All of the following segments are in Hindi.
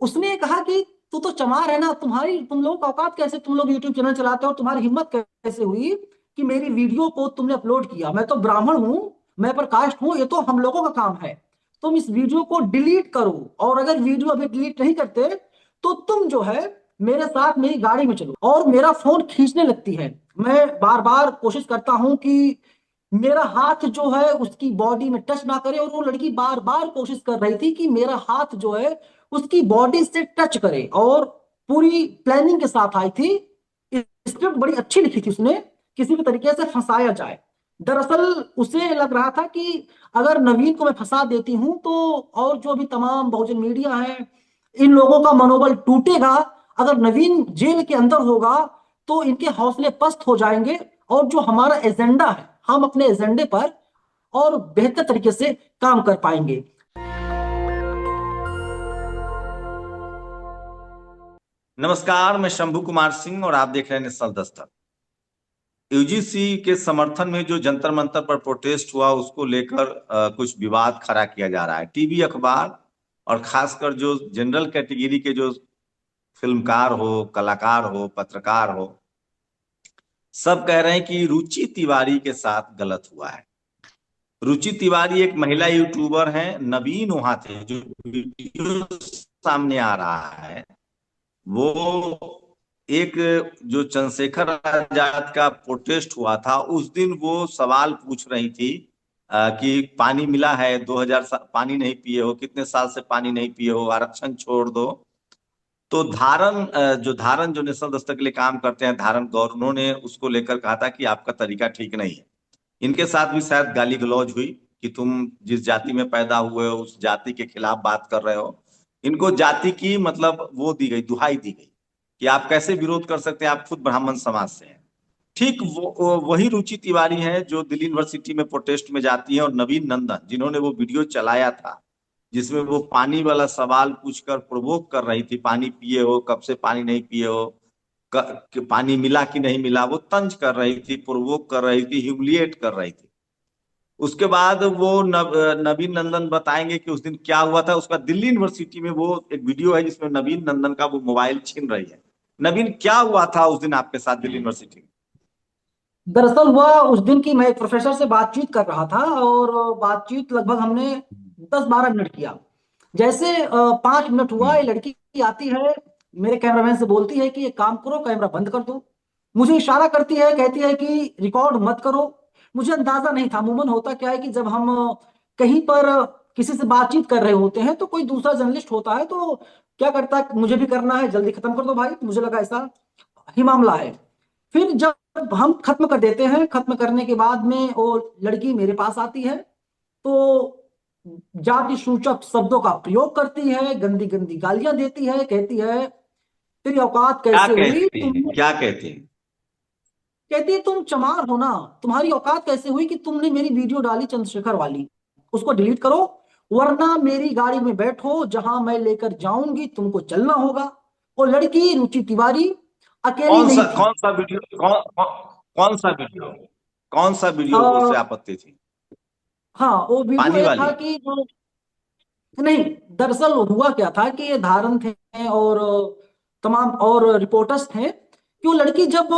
उसने कहा कि तू तो चमार है ना, तुम लोगों का औकात कैसे, तुम लोग यूट्यूब चैनल चलाते हो, तुम्हारी हिम्मत कैसे हुई कि मेरी वीडियो को तुमने अपलोड किया। मैं तो ब्राह्मण हूँ, मैं प्रकाष्ट हूँ, ये तो हम लोगों का काम है। तुम इस वीडियो को डिलीट करो, और अगर वीडियो अभी डिलीट नहीं करते तो तुम जो है मेरे साथ मेरी गाड़ी में चलो। और मेरा फोन खींचने लगती है। मैं बार बार कोशिश करता हूं कि मेरा हाथ जो है उसकी बॉडी में टच ना करे, और वो लड़की बार बार कोशिश कर रही थी कि मेरा हाथ जो है उसकी बॉडी से टच करे, और पूरी प्लानिंग के साथ आई थी। स्क्रिप्ट बड़ी अच्छी लिखी थी उसने, किसी भी तरीके से फंसाया जाए। दरअसल उसे लग रहा था कि अगर नवीन को मैं फंसा देती हूं तो और जो भी तमाम बहुजन मीडिया है, इन लोगों का मनोबल टूटेगा। अगर नवीन जेल के अंदर होगा तो इनके हौसले पस्त हो जाएंगे, और जो हमारा एजेंडा है, हम अपने एजेंडे पर और बेहतर तरीके से काम कर पाएंगे। नमस्कार, मैं शंभू कुमार सिंह और आप देख रहे हैं नेशनल दस्तक। यूजीसी के समर्थन में जो जंतर मंतर पर प्रोटेस्ट हुआ उसको लेकर कुछ विवाद खड़ा किया जा रहा है। टीवी, अखबार और खासकर जो जनरल कैटेगरी के जो फिल्मकार हो, कलाकार हो, पत्रकार हो, सब कह रहे हैं कि रुचि तिवारी के साथ गलत हुआ है। रुचि तिवारी एक महिला यूट्यूबर हैं, नवीन वहां थे। जो वीडियो सामने आ रहा है वो एक जो चंद्रशेखर आजाद का प्रोटेस्ट हुआ था उस दिन वो सवाल पूछ रही थी कि पानी मिला है 2000 पानी नहीं पिए हो, कितने साल से पानी नहीं पिए हो, आरक्षण छोड़ दो। तो धारण जो नेशनल दस्तक के लिए काम करते हैं, धारण गौर, उन्होंने उसको लेकर कहा था कि आपका तरीका ठीक नहीं है। इनके साथ भी शायद गाली गलौज हुई कि तुम जिस जाति में पैदा हुए हो उस जाति के खिलाफ बात कर रहे हो। इनको जाति की मतलब वो दी गई, दुहाई दी गई कि आप कैसे विरोध कर सकते हैं, आप खुद ब्राह्मण समाज से हैं। ठीक वही रुचि तिवारी है जो दिल्ली यूनिवर्सिटी में प्रोटेस्ट में जाती है, और नवीन नंदन जिन्होंने वो वीडियो चलाया था जिसमें वो पानी वाला सवाल पूछकर प्रोवोक कर रही थी, पानी पिए हो, कब से पानी नहीं पिए हो, कि पानी मिला कि नहीं मिला, वो तंज कर रही थी, प्रोवोक कर रही थी, ह्यूमिलिएट कर रही थी। उसके बाद वो नवीन नंदन बताएंगे कि उस दिन क्या हुआ था। उसका दिल्ली यूनिवर्सिटी में वो एक वीडियो है जिसमें नवीन नंदन का वो मोबाइल छीन रही है। नवीन, क्या हुआ था उस दिन आपके साथ दिल्ली यूनिवर्सिटी में? दरअसल हुआ उस दिन की, मैं एक प्रोफेसर से बातचीत कर रहा था, और बातचीत लगभग हमने 10-12 मिनट किया। जैसे 5 मिनट हुआ, ये हम्म। लड़की आती है, मेरे कैमरामैन से बोलती है कि एक काम करो, कैमरा बंद कर दो। मुझे इशारा करती है, कहती है कि रिकॉर्ड मत करो। मुझे अंदाजा नहीं था। अमूमन होता क्या है कि जब हम कहीं पर किसी से बातचीत कर रहे होते हैं तो कोई दूसरा जर्नलिस्ट होता है तो क्या करता है, मुझे भी करना है, जल्दी खत्म कर दो भाई। मुझे लगा ऐसा ही मामला है। फिर जब हम खत्म कर देते हैं, खत्म करने के बाद में वो लड़की मेरे पास आती है, तो जाति सूचक शब्दों का प्रयोग करती है, गंदी गंदी गालियां देती है, कहती है तेरी औकात क्या कैसे हुई कहते तुम। हैं, क्या कहते हैं? कहती है तुम चमार हो ना, तुम्हारी औकात कैसे हुई कि तुमने मेरी वीडियो डाली चंद्रशेखर वाली, उसको डिलीट करो, वरना मेरी गाड़ी में बैठो, जहां मैं लेकर जाऊंगी तुमको चलना होगा। वो लड़की रुचि तिवारी अकेली नहीं थी। कौन सा वीडियो, कौन सा वीडियो, कौन सा वीडियो से आ, आपत्ति थी? हाँ, वो वीडियो पानी ये वाली? था कि जो, नहीं, दरअसल हुआ क्या था कि ये धारण थे और तमाम और रिपोर्टर्स थे कि वो लड़की जब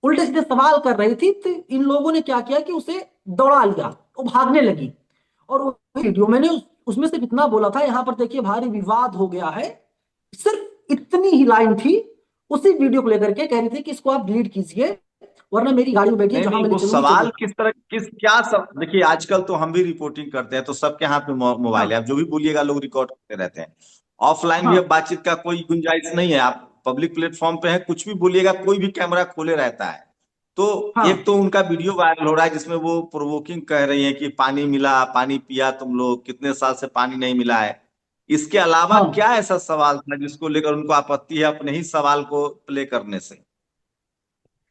उल्टे सीधे सवाल कर रही थी तो इन लोगों ने क्या किया कि उसे दौड़ा लिया, वो भागने लगी। और वो वीडियो मैंने उसमें सिर्फ इतना बोला था, यहाँ पर देखिए भारी विवाद हो गया है, सिर्फ इतनी ही लाइन थी। उसी वीडियो को लेकर के कह रही थी कि इसको आप डिलीट कीजिए, वरना मेरी गाड़ी में बैठिए, नहीं जहां नहीं, मैं ले वो चलूंगी चलिए। सवाल किस तरह, किस क्या सब, देखिए आजकल तो हम भी रिपोर्टिंग करते हैं तो सबके हाथ में मोबाइल हाँ है, आप जो भी बोलिएगा लोग रिकॉर्ड करते रहते हैं। ऑफलाइन भी हाँ अब बातचीत का कोई गुंजाइश नहीं है, आप पब्लिक प्लेटफॉर्म पे है, कुछ भी बोलिएगा, कोई भी कैमरा खोले रहता है। तो एक हाँ तो उनका वीडियो वायरल हो रहा है जिसमें वो प्रोवोकिंग कह रही है कि पानी मिला, पानी पिया तुम लोग, कितने साल से पानी नहीं मिला है। इसके अलावा हाँ। क्या ऐसा सवाल था जिसको लेकर उनको आपत्ति है अपने ही सवाल को प्ले करने से?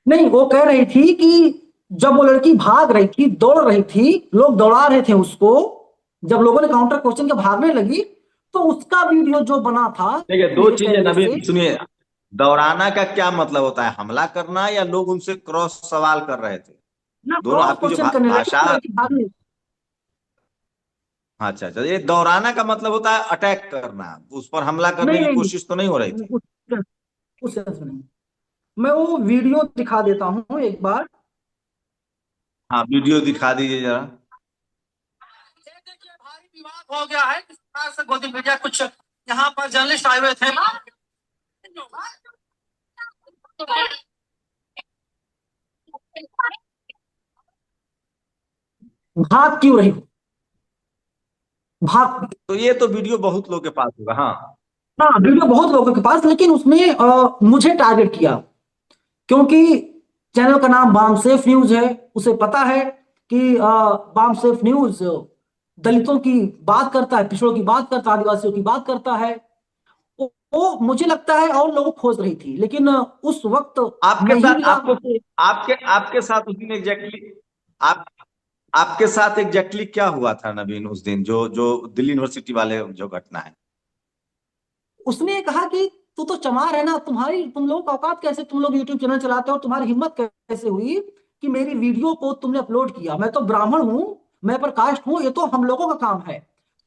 नहीं, वो कह रही थी कि जब वो लड़की भाग रही थी, दौड़ रही थी, लोग दौड़ा रहे थे उसको, जब लोगों ने काउंटर क्वेश्चन के भागने लगी, तो उसका वीडियो जो बना था देखिए, दो मेरे चीजें कैमरे से। नवीन सुनिए। दौड़ाना का क्या मतलब होता है, हमला करना या लोग उनसे क्रॉस सवाल कर रहे थे? ना दोनों क्रॉस आपकी जो क्वेश्चन करने लगी भाषा। तो लड़की भागने। अच्छा अच्छा, ये दौराना का मतलब होता है अटैक करना, उस पर हमला करने नहीं की नहीं कोशिश तो नहीं हो रही नहीं, थी? उस सेंस में नहीं। मैं वो वीडियो दिखा देता हूँ एक बार। हाँ, वीडियो दिखा दीजिए जरा। ये देखिए भारी विवाद हो गया है किस प्रकार से गोदी मीडिया कुछ यहाँ पर जर्नलिस्ट आए हुए थे। भाग क्यों रही हो? भाग। तो ये तो वीडियो बहुत लोग के पास होगा, हाँ। हाँ, वीडियो बहुत लोगों के पास, लेकिन उसने मुझे टारगेट किया क्योंकि चैनल का नाम बाम सेफ न्यूज है। उसे पता है कि बाम सेफ न्यूज दलितों की बात करता है, पिछड़ों की बात करता है, आदिवासियों की बात करता है। वो मुझे लगता है और लोग खोज रही थी, लेकिन उस वक्त आपके नहीं साथ मिला आपको मुझे। आपके आपके साथ उस दिन एग्जैक्टली आप आपके साथ एग्जैक्टली क्या हुआ था नवीन उस दिन, जो जो दिल्ली यूनिवर्सिटी वाले जो घटना है? उसने कहा कि तू तो चमार है ना, तुम लोगों का औकात कैसे, तुम लोग यूट्यूब चैनल चलाते हो, तुम्हारी हिम्मत कैसे हुई कि मेरी वीडियो को तुमने अपलोड किया। मैं तो ब्राह्मण हूं, मैं प्रकाष्ट हूं, ये तो हम लोगों का काम है।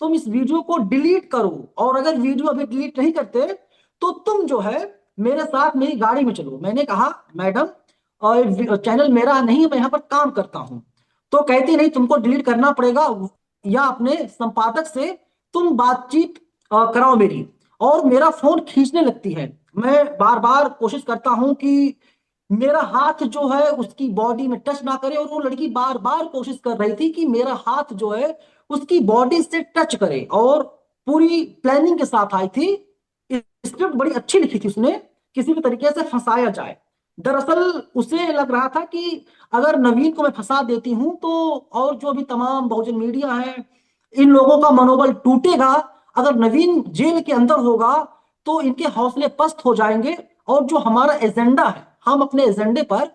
तुम इस वीडियो को डिलीट करो, और अगर वीडियो अभी डिलीट नहीं करते तो तुम जो है मेरे साथ मेरी गाड़ी में चलो। मैंने कहा मैडम, चैनल मेरा नहीं है, मैं यहाँ पर काम करता हूँ। तो कहती नहीं, तुमको डिलीट करना पड़ेगा, या अपने संपादक से तुम बातचीत कराओ मेरी। और मेरा फोन खींचने लगती है। मैं बार बार कोशिश करता हूं कि मेरा हाथ जो है उसकी बॉडी में टच ना करे, और वो लड़की बार बार कोशिश कर रही थी कि मेरा हाथ जो है उसकी बॉडी से टच करे, और पूरी प्लानिंग के साथ आई थी। स्क्रिप्ट बड़ी अच्छी लिखी थी उसने, किसी भी तरीके से फंसाया जाए। दरअसल उसे लग रहा था कि अगर नवीन को मैं फंसा देती हूं तो और जो भी तमाम बहुजन मीडिया है, इन लोगों का मनोबल टूटेगा। अगर नवीन जेल के अंदर होगा तो इनके हौसले पस्त हो जाएंगे, और जो हमारा एजेंडा है, हम अपने एजेंडे पर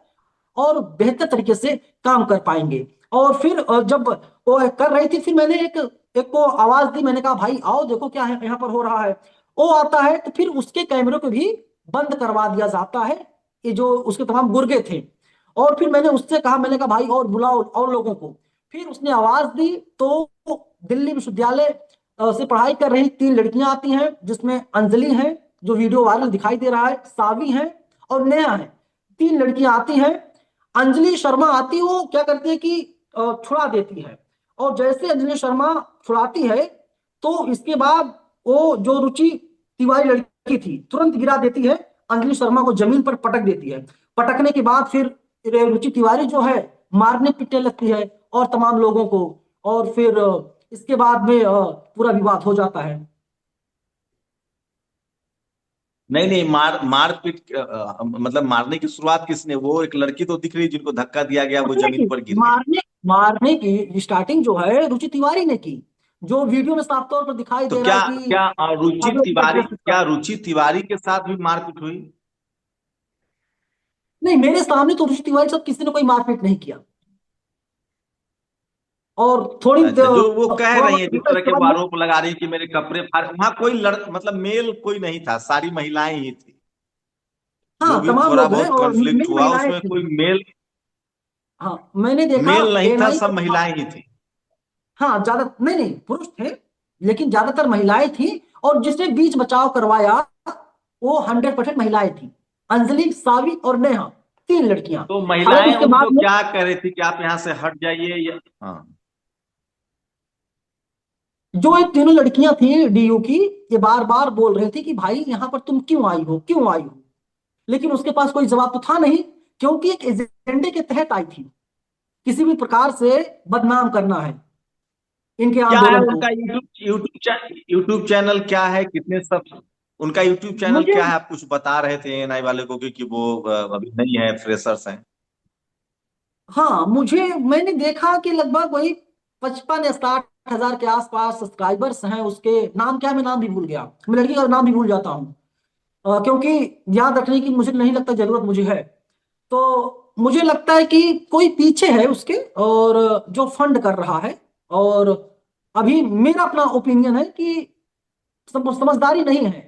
और बेहतर तरीके से काम कर पाएंगे। और फिर जब वो कर रही थी, फिर मैंने एक एक को आवाज दी। मैंने कहा भाई आओ देखो क्या है यहाँ पर हो रहा है। वो आता है तो फिर उसके कैमरे को भी बंद करवा दिया जाता है, ये जो उसके तमाम गुर्गे थे। और फिर मैंने उससे कहा, मैंने कहा भाई और बुलाओ और लोगों को। फिर उसने आवाज दी तो दिल्ली विश्वविद्यालय से पढ़ाई कर रही तीन लड़कियां आती हैं, जिसमें अंजलि है जो वीडियो वायरल दिखाई दे रहा है, सावी है और नेहा है। तीन लड़कियां आती हैं। अंजलि शर्मा आती, वो क्या करती है कि छुड़ा देती है। और जैसे अंजलि शर्मा छुड़ाती है तो इसके बाद वो जो रुचि तिवारी लड़की थी तुरंत गिरा देती है, अंजलि शर्मा को जमीन पर पटक देती है। पटकने के बाद फिर रुचि तिवारी जो है मारने पीटने लगती है और तमाम लोगों को। और फिर इसके बाद में पूरा विवाद हो जाता है। नहीं नहीं, मारपीट मतलब मारने की शुरुआत किसने? वो एक लड़की तो दिख रही जिनको धक्का दिया गया, वो उसने जमीन की पर गिर गई। मारने मारने की स्टार्टिंग जो है रुचि तिवारी ने की, जो वीडियो में साफ तौर पर दिखाई तो दे रहा क्या है कि क्या रुचि आगे ऊपर तिवारी, ड्रेस उसका। क्या रुचि तिवारी के साथ भी मारपीट हुई? नहीं, मेरे सामने तो रुचि तिवारी साहब किसी ने कोई मारपीट नहीं किया। और अच्छा, जो वो कह थोड़ा रही बहुत है, जिस होता है तरह इसके के बाद वो में। आरोप लगा रही है कि मेरे कपड़े फाड़, वहां कोई मतलब मेल कोई नहीं था, सारी महिलाएं ही थी। जो हाँ, भी तमाम थोड़ा लोग हैं बहुत और कॉन्फ्लिक्ट मेरी हुआ महिलाएं उसमें थी। कोई मेल हाँ, मैंने देखा मेल नहीं था, एएनआई सब का। महिलाएं ही थी। हाँ, ज्यादा नहीं नहीं पुरुष थे, लेकिन ज्यादातर महिलाएं थी। और जिसने बीच बचाव करवाया वो 100% महिलाएं थी, अंजलि, सावी और नेहा, तीन लड़कियां। तो हालांकि महिलाएं उसके उनको बाद में, क्या कह रही थी कि आप यहाँ से हट जाइए, या हाँ? जो ये तीनों लड़कियां थी डीयू की, ये बार बार बोल रही थी कि भाई यहाँ पर तुम क्यों आई हो, क्यों आई हो। लेकिन उसके पास कोई जवाब तो था नहीं, क्योंकि एक एजेंडे के तहत आई थी, किसी भी प्रकार से बदनाम करना है इनके क्या है आंदोलन को। उनका यूट्यूब चैनल क्या है, कितने सब? उनका यूट्यूब चैनल मुझे क्या है? आप कुछ बता रहे थे एएनआई वाले को कि वो अभी नहीं है, फ्रेशर्स हैं। हाँ, मैंने देखा कि लगभग वही 55 या 60 हजार के आसपास सब्सक्राइबर्स हैं उसके। नाम क्या है, मैं नाम भी भूल गया, मैं लड़की का नाम भी भूल जाता हूँ। क्योंकि याद रखने की मुझे नहीं लगता जरूरत मुझे है। तो मुझे लगता है कि कोई पीछे है उसके, और जो फंड कर रहा है। और अभी मेरा अपना ओपिनियन है कि समझदारी नहीं है।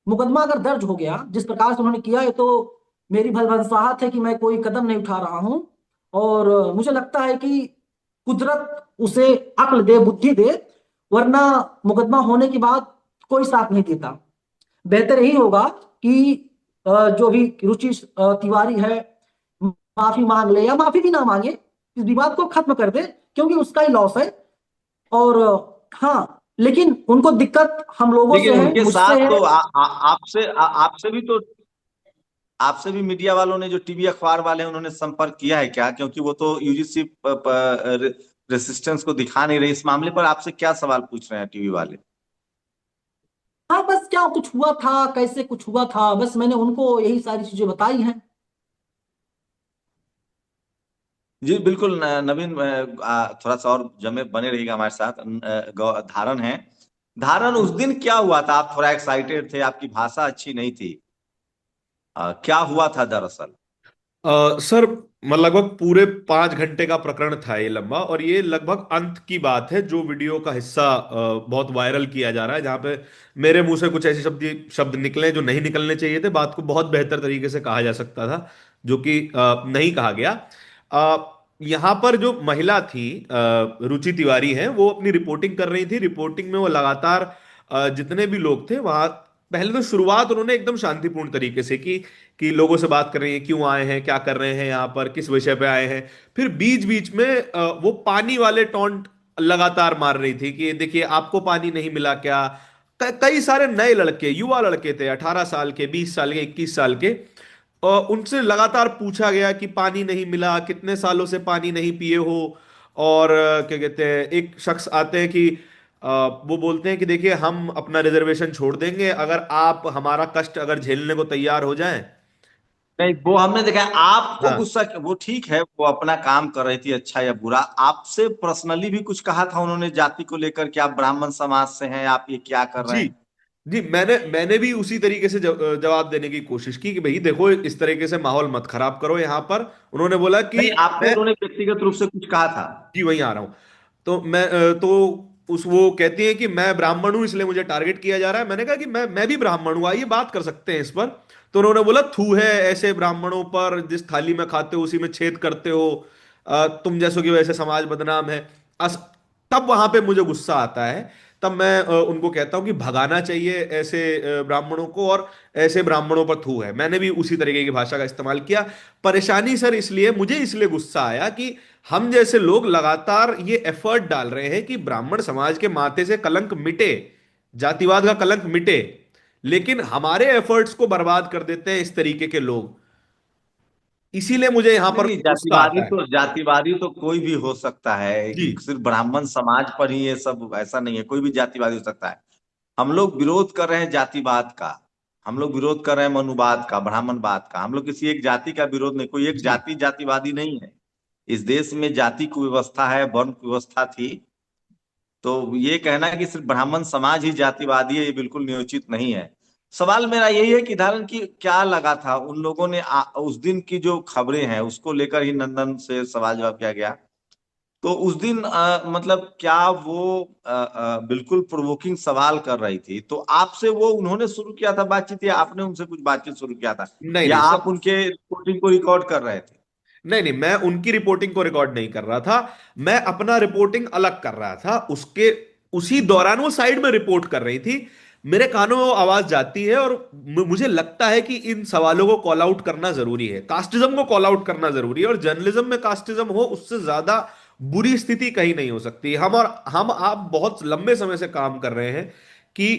मुकदमा अगर दर्ज हो गया जिस प्रकार से उन्होंने किया है, तो मेरी भलभनसाहट है कि मैं कोई कदम नहीं उठा रहा हूं। और मुझे लगता है कि कुदरत उसे अक्ल दे, बुद्धि दे, वरना मुकदमा होने के बाद कोई साथ नहीं देता। बेहतर यही होगा कि जो भी रुचि तिवारी है माफी मांग ले, या माफी भी ना मांगे, इस विवाद को खत्म कर दे, क्योंकि उसका ही लॉस है। और हाँ, लेकिन उनको दिक्कत हम लोगों लेकिन से है, उनके मुझसे साथ है। तो आपसे भी तो आपसे भी मीडिया वालों ने, जो टीवी अखबार वाले हैं, उन्होंने संपर्क किया है क्या? क्योंकि वो तो यूजीसी रेसिस्टेंस को दिखा नहीं रहे। इस मामले पर आपसे क्या सवाल पूछ रहे हैं टीवी वाले? हाँ, बस क्या कुछ हुआ था, कैसे कुछ हुआ था, बस मैंने उनको यही सारी चीजें बताई हैं। जी बिल्कुल। नवीन, थोड़ा सा और जमे बने रहिएगा हमारे साथ। धारण है। धारण, उस दिन क्या हुआ था? आप थोड़ा एक्साइटेड थे, आपकी भाषा अच्छी नहीं थी। क्या हुआ था दरअसल? सर, लगभग पूरे 5 घंटे का प्रकरण था ये लंबा, और ये लगभग अंत की बात है। जो वीडियो का हिस्सा बहुत वायरल किया जा रहा है, जहां पे मेरे मुंह से कुछ ऐसे शब्द शब्द निकले जो नहीं निकलने चाहिए थे। बात को बहुत बेहतर तरीके से कहा जा सकता था, जो कि नहीं कहा गया। यहाँ पर जो महिला थी, रुचि तिवारी हैं, वो अपनी रिपोर्टिंग कर रही थी। रिपोर्टिंग में वो लगातार जितने भी लोग थे वहां, पहले तो शुरुआत उन्होंने एकदम शांतिपूर्ण तरीके से की, कि लोगों से बात कर रही हैं, क्यों आए हैं, क्या कर रहे हैं यहाँ पर, किस विषय पे आए हैं। फिर बीच बीच में वो पानी वाले टॉन्ट लगातार मार रही थी, कि देखिए आपको पानी नहीं मिला क्या। कई सारे नए लड़के, युवा लड़के थे, 18 साल के, 20 साल के, 21 साल के। उनसे लगातार पूछा गया कि पानी नहीं मिला, कितने सालों से पानी नहीं पिए हो। और क्या कहते हैं, एक शख्स आते हैं कि वो बोलते हैं कि देखिए हम अपना रिजर्वेशन छोड़ देंगे अगर आप हमारा कष्ट अगर झेलने को तैयार हो जाएं। नहीं, वो हमने देखा है। आपको हाँ गुस्सा, वो ठीक है, वो अपना काम कर रही थी, अच्छा या बुरा। आपसे पर्सनली भी कुछ कहा था उन्होंने जाति को लेकर, कि आप ब्राह्मण समाज से हैं, आप ये क्या कर रहे जी। हैं? जी, मैंने भी उसी तरीके से जवाब देने की कोशिश की कि भाई देखो, इस तरीके से माहौल मत खराब करो यहाँ पर। उन्होंने बोला कि नहीं, आपको मैं, उन्होंने व्यक्तिगत रूप से कुछ कहा था? जी वहीं आ रहा हूँ। तो मैं तो उस वो कहती है कि मैं ब्राह्मण हूं इसलिए मुझे टारगेट किया जा रहा है। मैंने कहा कि मैं भी ब्राह्मण हूं, आइए बात कर सकते हैं इस पर। तो उन्होंने बोला, थू है ऐसे ब्राह्मणों पर, जिस थाली में खाते हो उसी में छेद करते हो, तुम जैसों की वजह से समाज बदनाम है। अस तब वहां पे मुझे गुस्सा आता है। तब मैं उनको कहता हूं कि भगाना चाहिए ऐसे ब्राह्मणों को, और ऐसे ब्राह्मणों पर थू है। मैंने भी उसी तरीके की भाषा का इस्तेमाल किया। परेशानी सर इसलिए, मुझे इसलिए गुस्सा आया कि हम जैसे लोग लगातार ये एफर्ट डाल रहे हैं कि ब्राह्मण समाज के माथे से कलंक मिटे, जातिवाद का कलंक मिटे, लेकिन हमारे एफर्ट्स को बर्बाद कर देते हैं इस तरीके के लोग। इसीलिए मुझे यहां नहीं पर नहीं, गुस्सा आता है। जातिवादी तो कोई भी हो सकता है, जी कि सिर्फ ब्राह्मण समाज पर ही ये सब ऐसा नहीं है, कोई भी जातिवादी हो सकता है। हम लोग विरोध कर रहे हैं जातिवाद का। हम लोग विरोध कर रहे हैं मनुवाद का, ब्राह्मणवाद का। हम लोग किसी एक जाति का विरोध नहीं, कोई एक जी। जाति जातिवादी नहीं है। इस देश में जाति कुव्यवस्था है, वर्ण कुव्यवस्था थी। तो ये कहना है कि सिर्फ ब्राह्मण समाज ही जातिवादी है, ये बिल्कुल नियोजित नहीं है। सवाल मेरा यही है कि धारण की क्या लगा था उन लोगों ने, उस दिन की जो खबरें हैं उसको लेकर ही नंदन से सवाल जवाब किया गया। तो उस दिन मतलब क्या वो बिल्कुल प्रोवोकिंग सवाल कर रही थी, तो आपसे वो उन्होंने शुरू किया था बातचीत, या आपने उनसे कुछ बातचीत शुरू किया था, नहीं या नहीं सर, आप उनके रिपोर्टिंग को रिकॉर्ड कर रहे थे? नहीं नहीं, मैं उनकी रिपोर्टिंग को रिकॉर्ड नहीं कर रहा था। मैं अपना रिपोर्टिंग अलग कर रहा था। उसके उसी दौरान वो साइड में रिपोर्ट कर रही थी। मेरे कानों में वो आवाज जाती है, और मुझे लगता है कि इन सवालों को कॉल आउट करना जरूरी है, कास्टिज्म को कॉल आउट करना जरूरी है। और जर्नलिज्म में कास्टिज्म हो, उससे ज्यादा बुरी स्थिति कहीं नहीं हो सकती। हम आप बहुत लंबे समय से काम कर रहे हैं कि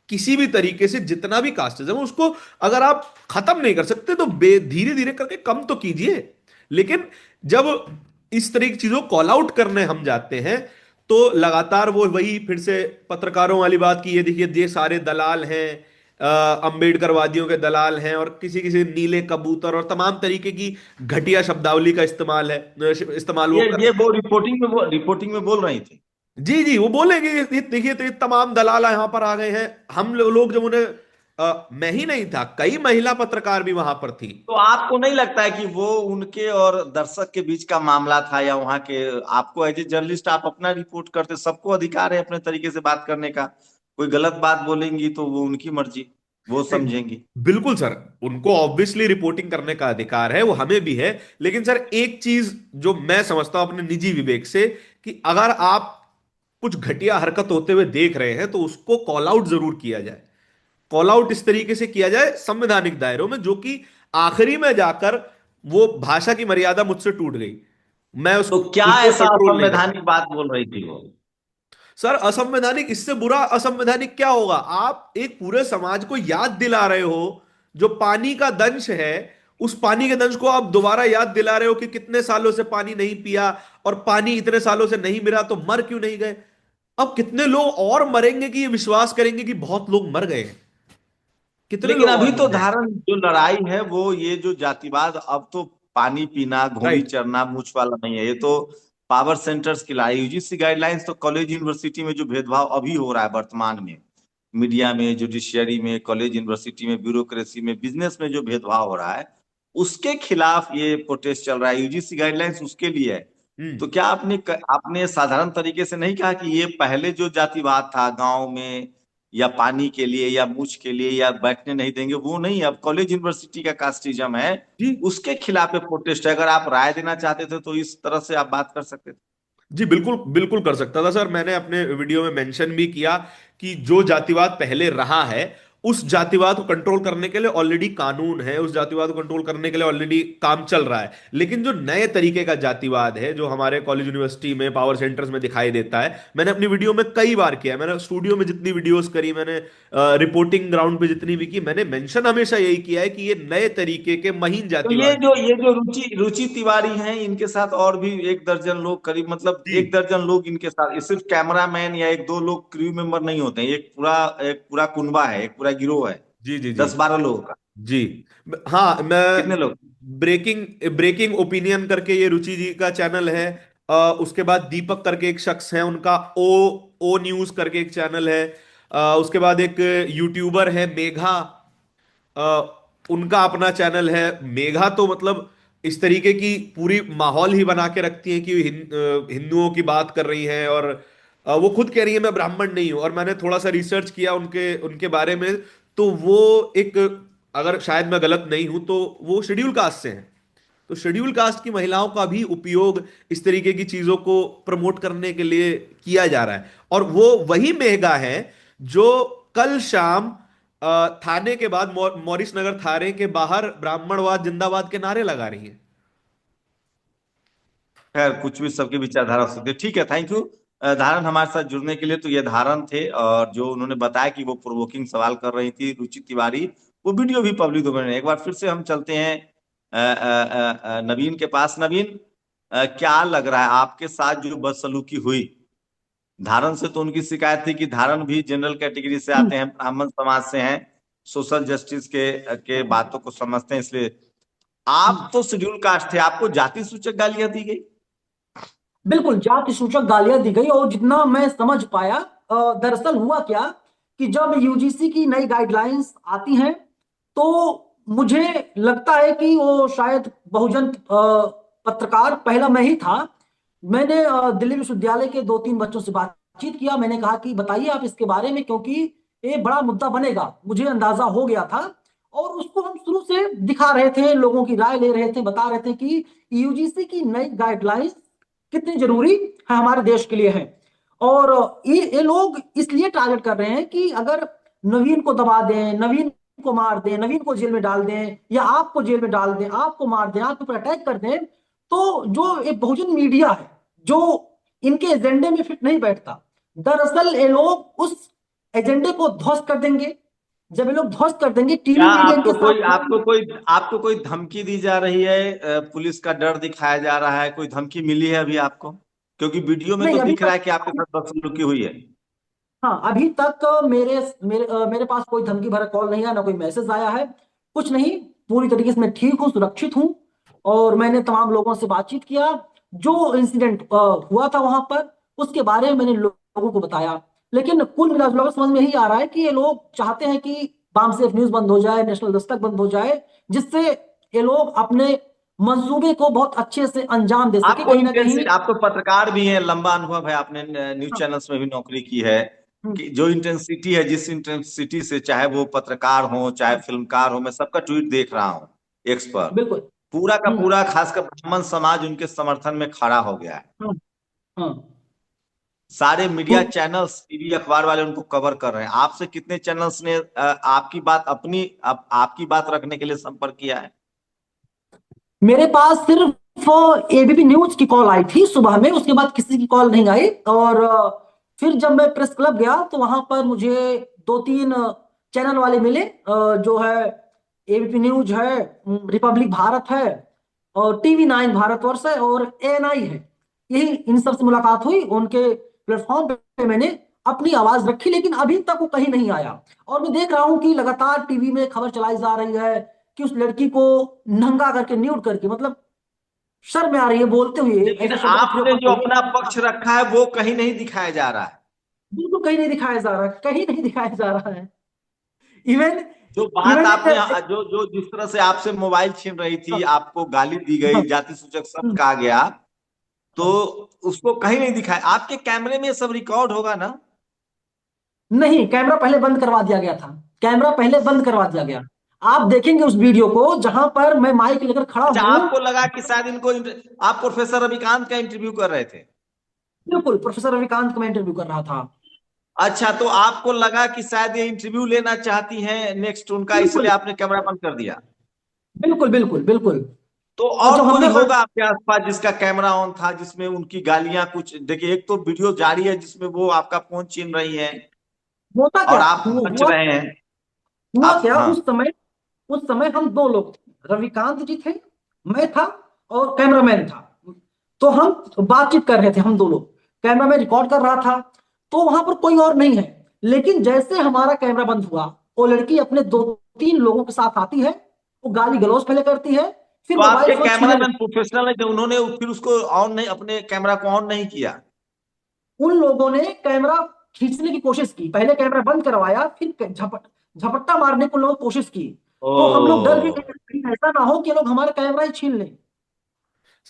किसी भी तरीके से जितना भी कास्टिज्म है उसको, अगर आप खत्म नहीं कर सकते तो धीरे धीरे करके कम तो कीजिए। लेकिन जब इस तरह की चीजों कॉल आउट करने हम जाते हैं, तो लगातार वो वही फिर से पत्रकारों वाली बात की, ये देखिए ये सारे दलाल हैं, अंबेडकरवादियों के दलाल हैं, और किसी किसी नीले कबूतर और तमाम तरीके की घटिया शब्दावली का इस्तेमाल वो कर। ये वो रिपोर्टिंग में बोल रही थी? जी जी, वो बोलेंगे ये देखिए, तो ये तमाम दलाल यहाँ पर आ गए हैं। हम लोग जब उन्हें मैं ही नहीं था, कई महिला पत्रकार भी वहां पर थी। तो आपको नहीं लगता है कि वो उनके और दर्शक के बीच का मामला था, या वहां के? आपको एज ए जर्नलिस्ट आप अपना रिपोर्ट करते, सबको अधिकार है अपने तरीके से बात करने का। कोई गलत बात बोलेंगी तो वो उनकी मर्जी, वो समझेंगी। बिल्कुल सर, उनको ऑब्वियसली रिपोर्टिंग करने का अधिकार है, वो हमें भी है। लेकिन सर एक चीज जो मैं समझता हूं अपने निजी विवेक से, कि अगर आप कुछ घटिया हरकत होते हुए देख रहे हैं तो उसको कॉल आउट जरूर किया जाए। कॉल आउट इस तरीके से किया जाए संवैधानिक दायरों में, जो कि आखिरी में जाकर वो भाषा की मर्यादा मुझसे टूट गई, मैं तो क्या उसको ऐसा कंट्रोल नहीं कर। असंवैधानिक बात बोल रही थी वो? सर असंवैधानिक, इससे बुरा असंवैधानिक क्या होगा? आप एक पूरे समाज को याद दिला रहे हो जो पानी का दंश है, उस पानी के दंश को आप दोबारा याद दिला रहे हो कि कितने सालों से पानी नहीं पिया, और पानी इतने सालों से नहीं मिला तो मर क्यों नहीं गए। अब कितने लोग और मरेंगे कि ये विश्वास करेंगे कि बहुत लोग मर गए हैं? कितने लेकिन लोग अभी और तो मर जाएंगे? धारण जो लड़ाई है वो ये जो जातिवाद, अब तो पानी पीना, घोड़ी राइट। चढ़ना, मूछ वाला नहीं है, ये तो पावर सेंटर्स की लड़ाई। यूजीसी गाइडलाइंस तो कॉलेज यूनिवर्सिटी में जो भेदभाव अभी हो रहा है वर्तमान में, मीडिया में, जुडिशियरी में, कॉलेज यूनिवर्सिटी में, ब्यूरोक्रेसी में, बिजनेस में जो भेदभाव हो रहा है, उसके खिलाफ ये प्रोटेस्ट चल रहा है। यूजीसी गाइडलाइंस उसके लिए है। तो हम्म। क्या आपने साधारण तरीके से नहीं कहा कि ये पहले जो जातिवाद था गांव में, या पानी के लिए, या मूछ के लिए, या बैठने नहीं देंगे, वो नहीं, अब कॉलेज यूनिवर्सिटी का कास्टिज्म है, जी। उसके खिलाफ प्रोटेस्ट है। अगर आप राय देना चाहते थे तो इस तरह से आप बात कर सकते थे। जी बिल्कुल, बिल्कुल कर सकता था सर। मैंने अपने वीडियो में मेंशन भी किया कि जो जातिवाद पहले रहा है, उस जातिवाद को कंट्रोल करने के लिए ऑलरेडी कानून है, उस जातिवाद को कंट्रोल करने के लिए ऑलरेडी काम चल रहा है। लेकिन जो नए तरीके का जातिवाद है जो हमारे कॉलेज यूनिवर्सिटी में पावर सेंटर्स में दिखाई देता है, मैंने अपनी वीडियो में कई बार किया है। मैंने स्टूडियो में जितनी वीडियोस करी, मैंने रिपोर्टिंग ग्राउंड पे जितनी भी की, मैंने मेंशन हमेशा यही किया है कि ये नए तरीके के महीन तो ये जातिवाद। जो ये जो रुचि रुचि तिवारी हैं, इनके साथ और भी एक दर्जन लोग, करीब मतलब एक जी दर्जन लोग इनके साथ, ये सिर्फ कैमरामैन या एक दो लोग क्रू मेंबर नहीं होते हैं, एक पूरा कुनबा है, एक पूरा गिरोह है, जी जी जी 10-12 लोगों का। जी। हाँ, कितने मैं लोग? ब्रेकिंग ब्रेकिंग ओपिनियन करके ये रुचि जी का चैनल है। उसके बाद दीपक करके एक शख्स है, उनका ओ ओ न्यूज करके एक चैनल है। उसके बाद एक यूट्यूबर है मेघा, उनका अपना चैनल है। मेघा तो मतलब इस तरीके की पूरी माहौल ही बना के रखती है कि हिंदुओं की बात कर रही हैं, और वो खुद कह रही है मैं ब्राह्मण नहीं हूं। और मैंने थोड़ा सा रिसर्च किया उनके उनके बारे में, तो वो एक, अगर शायद मैं गलत नहीं हूं तो वो शेड्यूल कास्ट से हैं। तो शेड्यूल कास्ट की महिलाओं का भी उपयोग इस तरीके की चीजों को प्रमोट करने के लिए किया जा रहा है। और वो वही मेघा है जो कल शाम थाने के बाद मॉरिस नगर थाने के बाहर ब्राह्मणवाद जिंदाबाद के नारे लगा रही है। खैर, कुछ भी, सबकी विचारधारा हो सकती है। ठीक है, थैंक यू धारण, हमारे साथ जुड़ने के लिए। तो ये धारण थे, और जो उन्होंने बताया कि वो प्रोवोकिंग सवाल कर रही थी रुचि तिवारी, वो वीडियो भी पब्लिक डोमेन है। एक बार फिर से हम चलते हैं नवीन के पास। नवीन, क्या लग रहा है आपके साथ जो बदसलूकी हुई, धारण से तो उनकी शिकायत थी कि धारण भी जनरल कैटेगरी से आते हैं, ब्राह्मण समाज से हैं, सोशल जस्टिस के बातों को समझते हैं, इसलिए आप तो शेड्यूल कास्ट थे, आपको जाति सूचक गालियां दी गई? बिल्कुल जाति सूचक गालियां दी गई। और जितना मैं समझ पाया, दरअसल हुआ क्या कि जब यूजीसी की नई गाइडलाइंस आती हैं, तो मुझे लगता है कि वो शायद बहुजन पत्रकार पहला मैं ही था। मैंने दिल्ली विश्वविद्यालय के 2-3 बच्चों से बातचीत किया। मैंने कहा कि बताइए आप इसके बारे में, क्योंकि ये बड़ा मुद्दा बनेगा, मुझे अंदाजा हो गया था। और उसको हम शुरू से दिखा रहे थे, लोगों की राय ले रहे थे, बता रहे थे कि यूजीसी की नई गाइडलाइंस कितनी जरूरी है हमारे देश के लिए है। और ये लोग इसलिए टारगेट कर रहे हैं कि अगर नवीन को दबा दें, नवीन को मार दें, नवीन को जेल में डाल दें, या आपको जेल में डाल दें, आपको मार दें, आपके ऊपर अटैक कर दें, तो जो एक बहुजन मीडिया है, जो इनके एजेंडे में फिट नहीं बैठता, दरअसल ये लोग उस एजेंडे को ध्वस्त कर देंगे। जब ये लोग ध्वस्त कर देंगे, क्या टीवी मीडिया इनके साथ आपको कोई धमकी दी जा रही है? पुलिस का डर दिखाया जा रहा है? कोई धमकी मिली है अभी आपको? क्योंकि वीडियो में नहीं, तो अभी दिख रहा तक। है कि आपके साथ बदसलूकी हुई है। हाँ, अभी तक मेरे पास कोई धमकी भरा कॉल नहीं आया, ना कोई मैसेज आया है, कुछ नहीं। पूरी तरीके से मैं ठीक हूँ, सुरक्षित हूँ। और मैंने तमाम लोगों से बातचीत किया, जो इंसिडेंट हुआ था वहां पर, उसके बारे में मैंने लोगों को बताया। लेकिन कुल मिलाकर समझ में यही आ रहा है कि ये लोग चाहते हैं कि बामसेफ न्यूज बंद हो जाए, नेशनल दस्तक बंद हो जाए, जिससे ये लोग अपने मंसूबे को बहुत अच्छे से अंजाम दे सके, आपको कहीं ना कहीं। इंटेंसिटी, आप तो पत्रकार भी हैं, लंबा अनुभव है, आपने न्यूज हाँ, चैनल्स में भी नौकरी की है, हम्म, कि जो इंटेंसिटी है, जिस इंटेंसिटी से, चाहे वो पत्रकार हो चाहे फिल्मकार हो, मैं सबका ट्वीट देख रहा हूँ एक्स पर, बिल्कुल। पूरा का हम्म, पूरा खासकर ब्राह्मण समाज उनके समर्थन में खड़ा हो गया है। हाँ, हाँ। सारे मीडिया तो चैनल्स, टीवी अखबार वाले उनको कवर कर रहे हैं। आपसे कितने चैनल्स ने आपकी बात आपकी बात रखने के लिए संपर्क किया है? मेरे पास सिर्फ एबीपी न्यूज की कॉल आई थी सुबह में, उसके बाद किसी की कॉल नहीं आई। और फिर जब मैं प्रेस क्लब गया तो वहां पर मुझे दो तीन चैनल वाले मिले, जो है एबीपी न्यूज है, रिपब्लिक भारत है, और टीवी 9 भारतवर्ष है, और एएनआई है। यही इन सब से मुलाकात हुई, उनके प्लेटफॉर्म पे मैंने अपनी आवाज रखी, लेकिन अभी तक वो कहीं नहीं आया। और मैं देख रहा हूं कि लगातार टीवी में खबर चलाई जा रही है कि उस लड़की को नंगा करके, न्यूड करके, मतलब शर्म आ रही है बोलते हुए, लेकिन ऐसे शब्दों का प्रयोग आपने जो करते हुए। अपना पक्ष रखा है वो कहीं नहीं दिखाया जा रहा है। बिल्कुल कहीं नहीं दिखाया जा रहा है, कहीं नहीं दिखाया जा रहा है। इवन जो बात इवन आपने जो जो जिस तरह से आपसे मोबाइल छीन रही थी, आपको गाली दी गई, जाति सूचक शब्द कहा गया, तो उसको कहीं नहीं दिखाया। आपके कैमरे में ये सब रिकॉर्ड होगा ना? नहीं, कैमरा पहले बंद करवा दिया गया था। कैमरा पहले बंद करवा दिया गया। आप देखेंगे उस वीडियो को जहां पर मैं माइक लेकर खड़ा अच्छा, हूं। आपको लगा कि शायद आप प्रोफेसर रविकांत का इंटरव्यू कर रहे थे? बिल्कुल प्रोफेसर रविकांत का मैं इंटरव्यू कर रहा था। अच्छा, तो आपको लगा कि शायद ये इंटरव्यू लेना चाहती हैं नेक्स्ट उनका, बिल्कुल इसलिए आपने कैमरा बंद कर दिया। बिल्कुल बिल्कुल बिल्कुल। तो और और जब कोई हमने होगा आपके आसपास जिसका कैमरा ऑन था, जिसमें उनकी गालियां कुछ देखिए, एक तो वीडियो जारी है जिसमें वो आपका फोन छीन रही है होता और क्या आप बच हुआ, रहे हैं। हुआ आप, क्या हाँ। उस समय हम दो लोग थे, रविकांत जी थे, मैं था, और कैमरामैन था। तो हम बातचीत कर रहे थे हम दो लोग, कैमरामैन रिकॉर्ड कर रहा था। तो वहां पर कोई और नहीं है। लेकिन जैसे हमारा कैमरा बंद हुआ, वो लड़की अपने दो तीन लोगों के साथ आती है, वो गाली गलौज पहले करती है, फिर तो मोबाइल आपके फोन छीनने कैमरामैन लगती प्रोफेशनल है कि उन्होंने फिर उसको ऑन नहीं, अपने कैमरा को ऑन नहीं किया? है। उन लोगों ने कैमरा खींचने की कोशिश की, पहले कैमरा बंद करवाया, फिर झपट्टा मारने को लोग कोशिश की। तो हम लोग डर गए ओ। कि कहीं ऐसा ना हो कि लोग हमारा कैमरा ही छीन लें,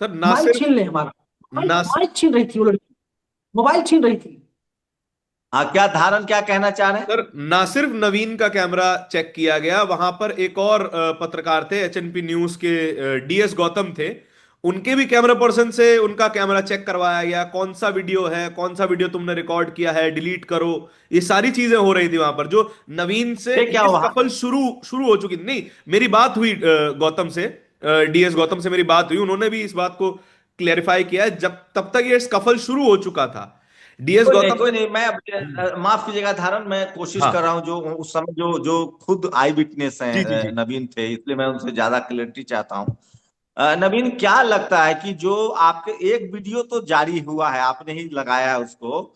सर ना माइक सिर्फ छीन ले हमारा। माइक ना माइक छीन रही थी वो लड़की, मोबाइल छीन रही थी। हाँ, क्या धारण क्या कहना चाह रहे हैं? सर ना सिर्फ नवीन का कैमरा चेक किया गया, वहां पर एक और पत्रकार थे, एचएनपी न्यूज के डीएस गौतम थे। उनके भी कैमरा पर्सन से उनका कैमरा चेक करवाया गया, कौन सा वीडियो है, कौन सा वीडियो तुमने रिकॉर्ड किया है, डिलीट करो। ये सारी चीजें हो रही थी वहां पर। जो नवीन से फिर क्या ये हुआ? स्कफल शुरू शुरू हो चुकी थी। नहीं, मेरी बात हुई गौतम से, डीएस गौतम से मेरी बात हुई, उन्होंने भी इस बात को क्लेरिफाई किया है। जब तब तक ये स्कफल शुरू हो चुका था, डीएस कोई नहीं, गौतम कोई ने। नहीं। मैं हम्म, माफ कीजिएगा धारण, मैं कोशिश कर रहा हाँ हूँ, जो उस समय जो जो खुद आई विटनेस हैं, जी जी जी। नवीन थे, इसलिए मैं उनसे ज्यादा क्लैरिटी चाहता हूँ। नवीन, क्या लगता है कि जो आपके एक वीडियो तो जारी हुआ है, आपने ही लगाया है उसको,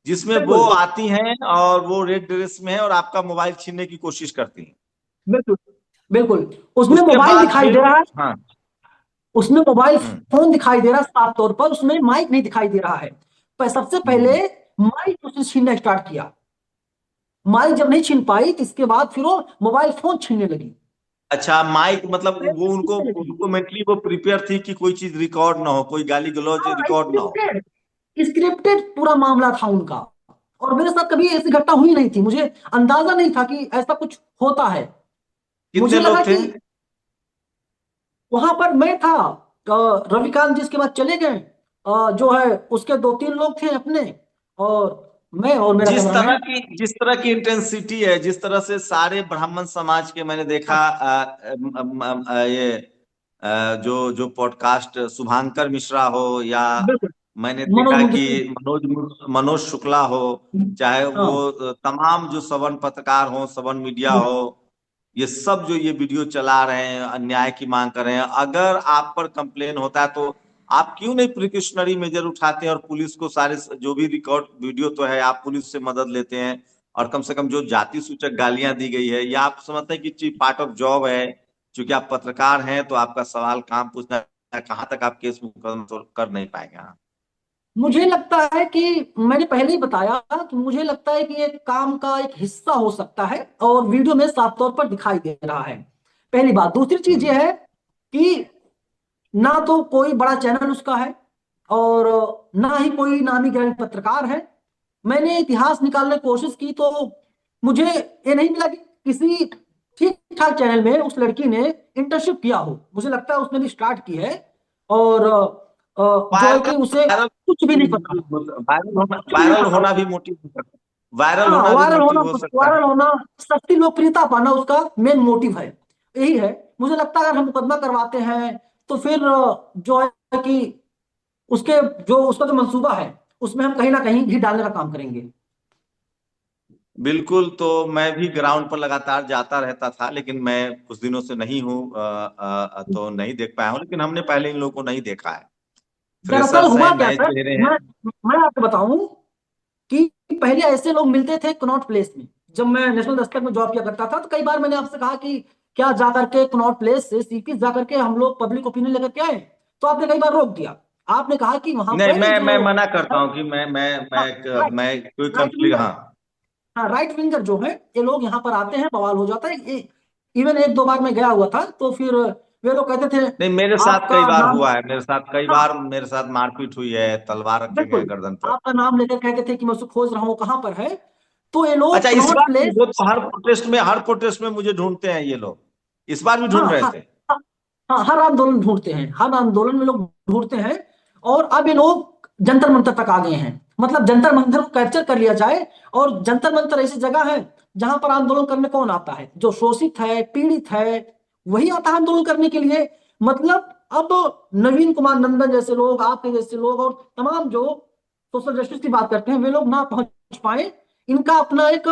जिसमें वो बिल्कुल आती हैं और वो रेड ड्रेस में है और आपका मोबाइल छीनने की कोशिश करती हैं? बिल्कुल बिल्कुल। उसमें उसके मोबाइल बाद दिखाई फिर, दे रहा है, हाँ। उसमें मोबाइल हम्म। फोन दिखाई दे रहा है साफ तौर पर, उसमें माइक नहीं दिखाई दे रहा है। पर सबसे पहले हम्म। माइक उसने छीनना स्टार्ट किया। माइक जब नहीं छीन पाई तो इसके बाद फिर वो मोबाइल फोन छीनने लगी। अच्छा, माइक मतलब वो उनको उनको मेंटली वो प्रिपेयर थी कि कोई चीज रिकॉर्ड ना हो, कोई गाली गलौज हाँ, रिकॉर्ड ना हो। स्क्रिप्टेड स्क्रिप्टेड पूरा मामला था उनका। और मेरे साथ कभी ऐसी घटना हुई नहीं थी, मुझे अंदाजा नहीं था कि ऐसा कुछ होता है। कितने मुझे लगा लोग थे? कि वहां पर मैं था, रविकांत जी इसके बाद चले गए, जो है उसके दो तीन लोग थे अपने, और मैं और मेरा कैमरामैन। जिस तरह की इंटेंसिटी है, जिस तरह से सारे ब्राह्मण समाज के मैंने देखा, ये जो जो पॉडकास्ट शुभांकर मिश्रा हो, या बिल्कुल। मैंने मनोज देखा कि मुंशी। मनोज मनोज शुक्ला हो, चाहे वो हाँ। तमाम जो सवन पत्रकार हो, सवन मीडिया हो, ये सब जो ये वीडियो चला रहे हैं, अन्याय की मांग कर रहे हैं, अगर आप पर कंप्लेन होता है तो आप क्यों नहीं प्रिकॉशनरी मेजर उठाते हैं और पुलिस को सारे जो भी रिकॉर्ड वीडियो तो है, आप पुलिस से मदद लेते हैं, और कम से कम जो जाति सूचक गालियां दी गई है, या आप समझते हैं कि पार्ट ऑफ जॉब है, क्योंकि आप पत्रकार हैं तो आपका सवाल काम पूछना है, कहाँ तक आप केस मुकदमा तो कर नहीं पाएंगे? हाँ। मुझे लगता है कि मैंने पहले ही बताया कि मुझे लगता है कि ये काम का एक हिस्सा हो सकता है, और वीडियो में साफ तौर पर दिखाई दे रहा है। पहली बात। दूसरी चीज हम्म। ये है कि ना तो कोई बड़ा चैनल उसका है, और ना ही कोई नामी गिरामी पत्रकार है। मैंने इतिहास निकालने की कोशिश की तो मुझे ये नहीं मिला कि किसी ठीक ठाक चैनल में उस लड़की ने इंटर्नशिप किया हो। मुझे लगता है उसने भी स्टार्ट की है। और जो है कि उसे वायरल कुछ भी नहीं पता, कुछ भी नहीं वायरल पता। होना भी मोटिव हो सकता है। वायरल हाँ, होना भी मोटिव हो सकता है। वायरल होना, सस्ती लोकप्रियता पाना उसका मेन मोटिव है, यही है। मुझे लगता है अगर हम मुकदमा करवाते हैं तो फिर जो है कि उसके जो उसका जो मंसूबा है उसमें हम कहीं ना कहीं घी डालने का काम करेंगे। बिल्कुल। तो मैं भी ग्राउंड पर लगातार जाता रहता था, लेकिन मैं कुछ दिनों से नहीं हूँ, तो नहीं देख पाया हूँ। लेकिन हमने पहले इन लोगों को नहीं देखा है। दरअसल फ्रेशर्स हैं, हुआ क्या नए सर, चेहरे हैं। मैं आपको बताऊं कि पहले ऐसे लोग मिलते थे कनॉट प्लेस में। जब मैं नेशनल दस्तक में जॉब किया करता था तो कई बार मैंने आपसे कहा कि क्या जा करके कनॉट प्लेस से सीपी जा करके हम लोग पब्लिक ओपिनियन लेकर के आए, तो आपने कई बार रोक दिया। आपने कहा कि वहां नहीं, पर ये मैं जो मना करता हूँ कि हाँ, राइट मैं कोई राइट कंफ्लिक्ट, विंगर, हाँ। हाँ राइट विंगर जो है ये लोग यहाँ पर आते हैं, बवाल हो जाता है। इवन एक दो बार मैं गया हुआ था तो फिर वे लोग कहते थे नहीं, मेरे साथ आपका कई बार नाम, हुआ है, मेरे साथ कई हाँ बार मेरे साथ मारपीट हुई है, तलवार रखे गए हैं बिल्कुल, गर्दन पर। आपका नाम लेकर कहते थे कि मैं उसको खोज रहा हूँ कहाँ पर है। तो ये लोग अच्छा, इस कनॉट बार भी प्लेस, वो तो हर प्रोटेस्ट में मुझे ढूंढते हैं ये लोग। इस बार भी हाँ ढूंढ रहे हाँ थे। हाँ हाँ, हर आंदोलन ढूंढते हैं, हर आंदोलन में लोग ढूंढते हैं। और अब ये लोग जंतर मंतर तक आ गए हैं, मतलब जंतर मंतर को कैप्चर कर लिया जाए। और जंतर मंतर ऐसी जगह है जहां पर आंदोलन करने कौन आता है, जो शोषित है पीड़ित है, वही आता है आंदोलन करने के लिए। मतलब अब नवीन कुमार नंदन जैसे लोग, आपके जैसे लोग और तमाम जो सोशल जस्टिस की बात करते हैं वे लोग ना पहुंच पाए। इनका अपना एक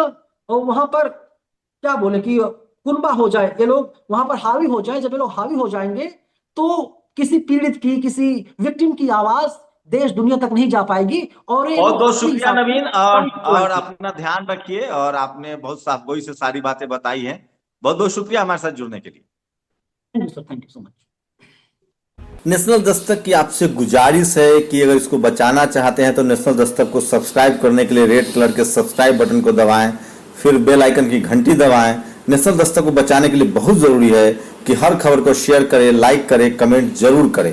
वहां पर क्या बोले कि कुनबा हो जाए, ये लोग वहां पर हावी हो जाए। जब ये लोग हावी हो जाएंगे तो किसी पीड़ित की, किसी विक्टिम की आवाज देश दुनिया तक नहीं जा पाएगी, और ये बहुत लोग बहुत अपने शुक्रिया हिसाब से नवीन, जो और है। अपना ध्यान रखिए। और आपने बहुत साफगोई से सारी बातें बताई हैं। बहुत बहुत शुक्रिया हमारे साथ जुड़ने के लिए। Thank you sir, thank you so much. National Dastak की आपसे गुजारिश है कि अगर इसको बचाना चाहते हैं तो नेशनल दस्तक को सब्सक्राइब करने के लिए रेड कलर के सब्सक्राइब बटन को दबाएं, फिर बेल आइकन की घंटी दबाएं। नेशनल दस्तक को बचाने के लिए बहुत ज़रूरी है कि हर खबर को शेयर करें, लाइक करें, कमेंट जरूर करें।